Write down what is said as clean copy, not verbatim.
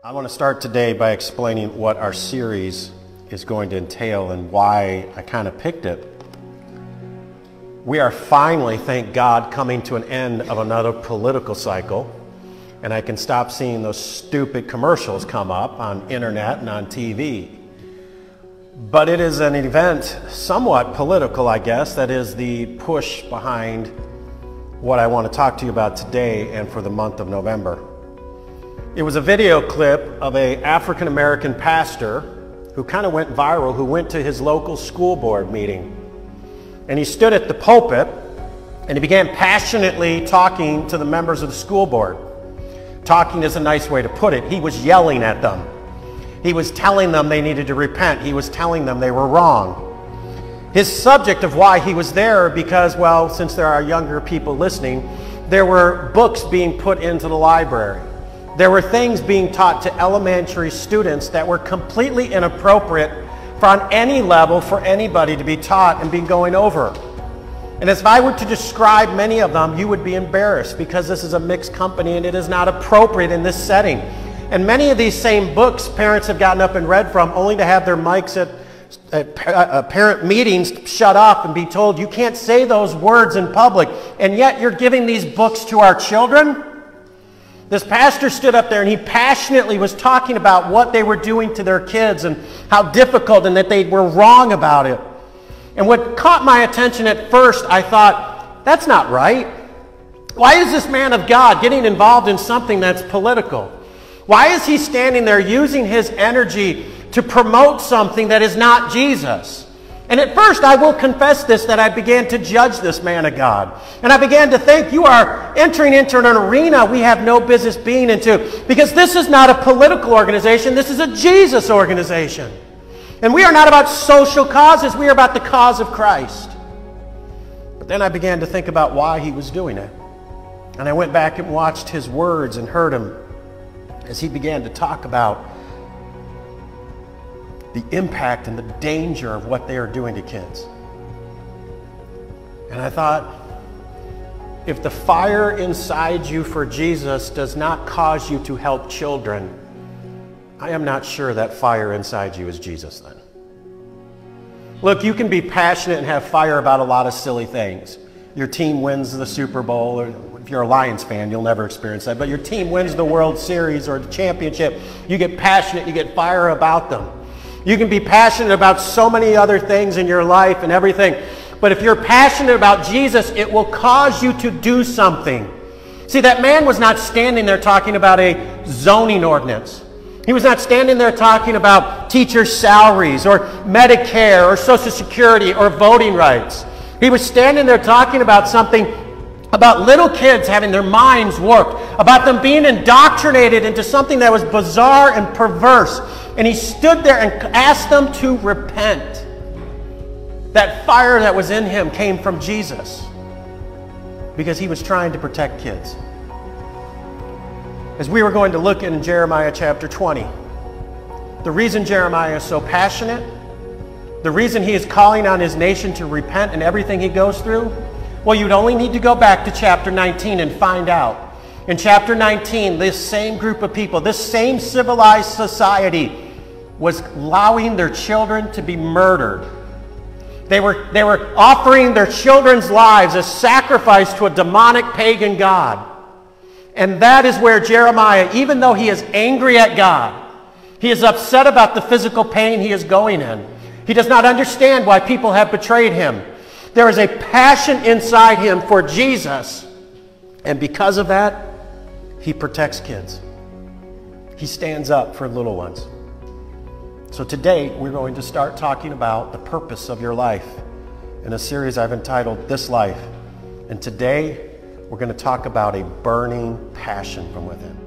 I want to start today by explaining what our series is going to entail and why I kind of picked it. We are finally, thank God, coming to an end of another political cycle, and I can stop seeing those stupid commercials come up on internet and on TV. But it is an event somewhat political, I guess, that is the push behind what I want to talk to you about today and for the month of November. It was a video clip of an African-American pastor who kind of went viral, who went to his local school board meeting. And he stood at the pulpit and he began passionately talking to the members of the school board. Talking is a nice way to put it. He was yelling at them. He was telling them they needed to repent. He was telling them they were wrong. His subject of why he was there, because, well, since there are younger people listening, there were books being put into the library. There were things being taught to elementary students that were completely inappropriate for on any level for anybody to be taught and be going over. And if I were to describe many of them, you would be embarrassed, because this is a mixed company and it is not appropriate in this setting. And many of these same books parents have gotten up and read from, only to have their mics at parent meetings shut off and be told you can't say those words in public, and yet you're giving these books to our children. This pastor stood up there and he passionately was talking about what they were doing to their kids and how difficult and that they were wrong about it. And what caught my attention at first, I thought, that's not right. Why is this man of God getting involved in something that's political? Why is he standing there using his energy to promote something that is not Jesus? And at first, I will confess this, that I began to judge this man of God. And I began to think, you are entering into an arena we have no business being into, because this is not a political organization, this is a Jesus organization. And we are not about social causes, we are about the cause of Christ. But then I began to think about why he was doing it. And I went back and watched his words and heard him as he began to talk about the impact and the danger of what they are doing to kids. And I thought, if the fire inside you for Jesus does not cause you to help children, I am not sure that fire inside you is Jesus then. Look, you can be passionate and have fire about a lot of silly things. Your team wins the Super Bowl, or if you're a Lions fan, you'll never experience that, but your team wins the World Series or the championship. You get passionate, you get fire about them. You can be passionate about so many other things in your life and everything. But if you're passionate about Jesus, it will cause you to do something. See, that man was not standing there talking about a zoning ordinance. He was not standing there talking about teacher salaries or Medicare or Social Security or voting rights. He was standing there talking about something, about little kids having their minds warped, about them being indoctrinated into something that was bizarre and perverse. And he stood there and asked them to repent. That fire that was in him came from Jesus, because he was trying to protect kids. As we were going to look in Jeremiah chapter 20, the reason Jeremiah is so passionate, the reason he is calling on his nation to repent and everything he goes through, well, you'd only need to go back to chapter 19 and find out. In chapter 19, this same group of people, this same civilized society was allowing their children to be murdered. They were offering their children's lives as sacrifice to a demonic pagan god. And that is where Jeremiah, even though he is angry at God, he is upset about the physical pain he is going in. He does not understand why people have betrayed him. There is a passion inside him for Jesus, and because of that, he protects kids. He stands up for little ones. So today, we're going to start talking about the purpose of your life in a series I've entitled This Life. And today, we're going to talk about a burning passion from within.